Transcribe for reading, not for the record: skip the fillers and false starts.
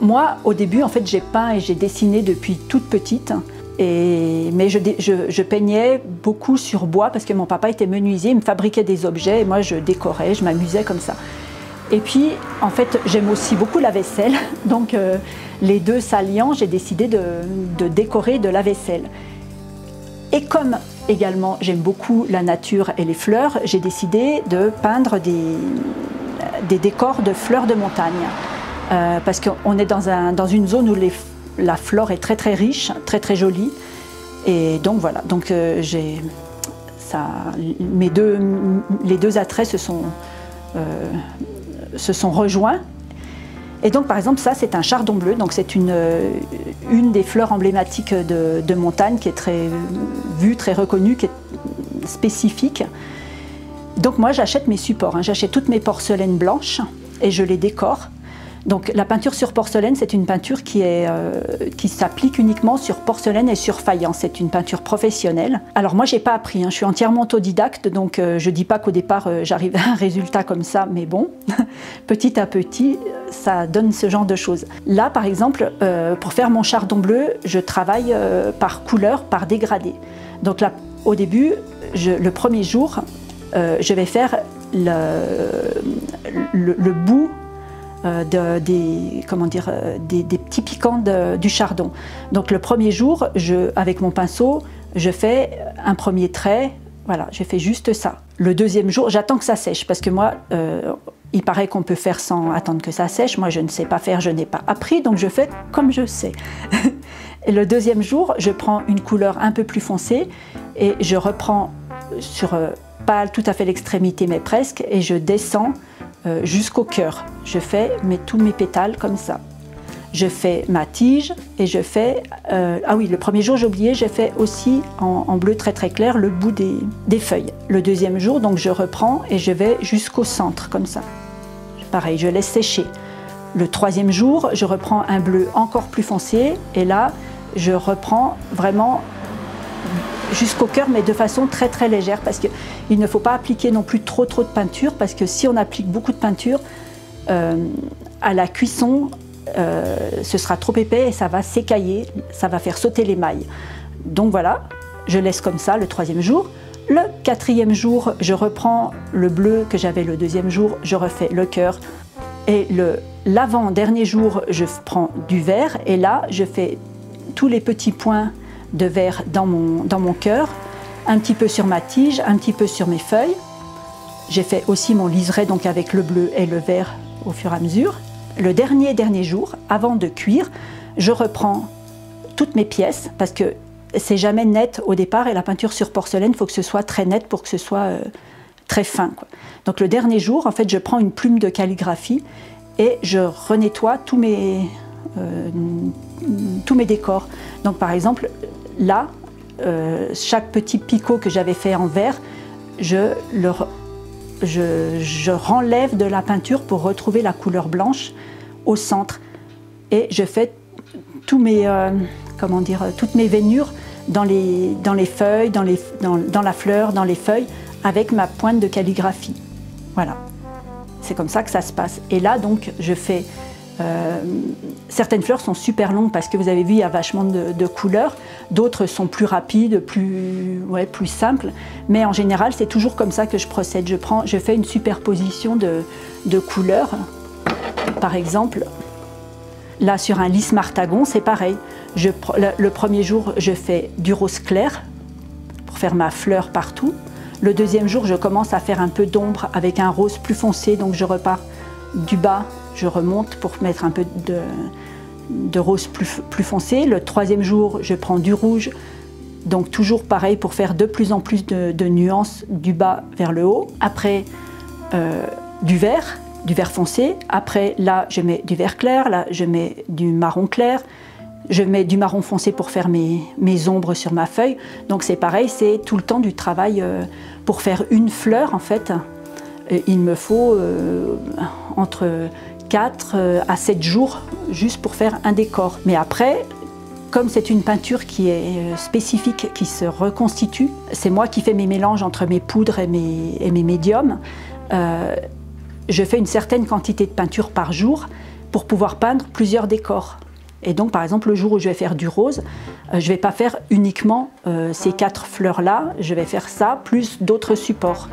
Moi, au début, en fait, j'ai peint et j'ai dessiné depuis toute petite. Mais je peignais beaucoup sur bois parce que mon papa était menuisier, il me fabriquait des objets et moi je décorais, je m'amusais comme ça. Et puis, en fait, j'aime aussi beaucoup la vaisselle, donc les deux s'alliant, j'ai décidé de décorer de la vaisselle. Et comme également j'aime beaucoup la nature et les fleurs, j'ai décidé de peindre des décors de fleurs de montagne. Parce qu'on est dans une zone où la flore est très très riche, très très jolie. Et donc voilà, donc les deux attraits se sont rejoints. Et donc par exemple ça c'est un chardon bleu, donc c'est une des fleurs emblématiques de montagne qui est très vue, très reconnue, qui est spécifique. Donc moi j'achète mes supports, hein, j'achète toutes mes porcelaines blanches et je les décore. Donc la peinture sur porcelaine, c'est une peinture qui s'applique uniquement sur porcelaine et sur faïence. C'est une peinture professionnelle. Alors moi, j'ai pas appris, hein, je suis entièrement autodidacte, donc je dis pas qu'au départ j'arrive à un résultat comme ça, mais bon, petit à petit, ça donne ce genre de choses. Là, par exemple, pour faire mon chardon bleu, je travaille par couleur, par dégradé. Donc là, au début, le premier jour, je vais faire le bout des petits piquants du chardon. Donc le premier jour, avec mon pinceau, je fais un premier trait, voilà, je fais juste ça. Le deuxième jour, j'attends que ça sèche, parce que moi, il paraît qu'on peut faire sans attendre que ça sèche. Moi, je ne sais pas faire, je n'ai pas appris, donc je fais comme je sais. Et le deuxième jour, je prends une couleur un peu plus foncée et je reprends sur, pas tout à fait l'extrémité, mais presque, et je descends jusqu'au cœur. Je fais tous mes pétales comme ça. Je fais ma tige et je fais... ah oui, le premier jour, j'ai oublié, j'ai fait aussi en bleu très très clair le bout des feuilles. Le deuxième jour, donc je reprends et je vais jusqu'au centre, comme ça. Pareil, je laisse sécher. Le troisième jour, je reprends un bleu encore plus foncé et là, je reprends vraiment jusqu'au cœur, mais de façon très très légère, parce qu'il ne faut pas appliquer non plus trop de peinture, parce que si on applique beaucoup de peinture, à la cuisson, ce sera trop épais et ça va s'écailler, ça va faire sauter l'émail. Donc voilà, je laisse comme ça le troisième jour. Le quatrième jour, je reprends le bleu que j'avais le deuxième jour, je refais le cœur. Et l'avant-dernier jour, je prends du vert et là, je fais tous les petits points de vert dans mon cœur, un petit peu sur ma tige, un petit peu sur mes feuilles. J'ai fait aussi mon liseré donc avec le bleu et le vert au fur et à mesure. Le dernier jour, avant de cuire, je reprends toutes mes pièces parce que c'est jamais net au départ et la peinture sur porcelaine, il faut que ce soit très net pour que ce soit très fin, quoi. Donc le dernier jour, en fait, je prends une plume de calligraphie et je renettoie tous mes décors. Donc par exemple, là, chaque petit picot que j'avais fait en vert, je renlève de la peinture pour retrouver la couleur blanche au centre. Et je fais toutes mes veinures dans les feuilles, dans la fleur, dans les feuilles, avec ma pointe de calligraphie. Voilà, c'est comme ça que ça se passe. Et là, donc, je fais... certaines fleurs sont super longues parce que vous avez vu, il y a vachement de couleurs. D'autres sont plus rapides, plus simples. Mais en général, c'est toujours comme ça que je procède. Je fais une superposition de couleurs. Par exemple, là, sur un lys martagon, c'est pareil. Le premier jour, je fais du rose clair pour faire ma fleur partout. Le deuxième jour, je commence à faire un peu d'ombre avec un rose plus foncé. Donc, je repars du bas. Je remonte pour mettre un peu de rose plus foncé. Le troisième jour, je prends du rouge. Donc toujours pareil pour faire de plus en plus de nuances du bas vers le haut. Après, du vert foncé. Après, là, je mets du vert clair. Là, je mets du marron clair. Je mets du marron foncé pour faire mes ombres sur ma feuille. Donc c'est pareil, c'est tout le temps du travail. Pour faire une fleur, en fait, il me faut entre 4 à 7 jours juste pour faire un décor. Mais après, comme c'est une peinture qui est spécifique, qui se reconstitue, c'est moi qui fais mes mélanges entre mes poudres et mes médiums. Je fais une certaine quantité de peinture par jour pour pouvoir peindre plusieurs décors. Et donc, par exemple, le jour où je vais faire du rose, je ne vais pas faire uniquement ces 4 fleurs-là, je vais faire ça, plus d'autres supports.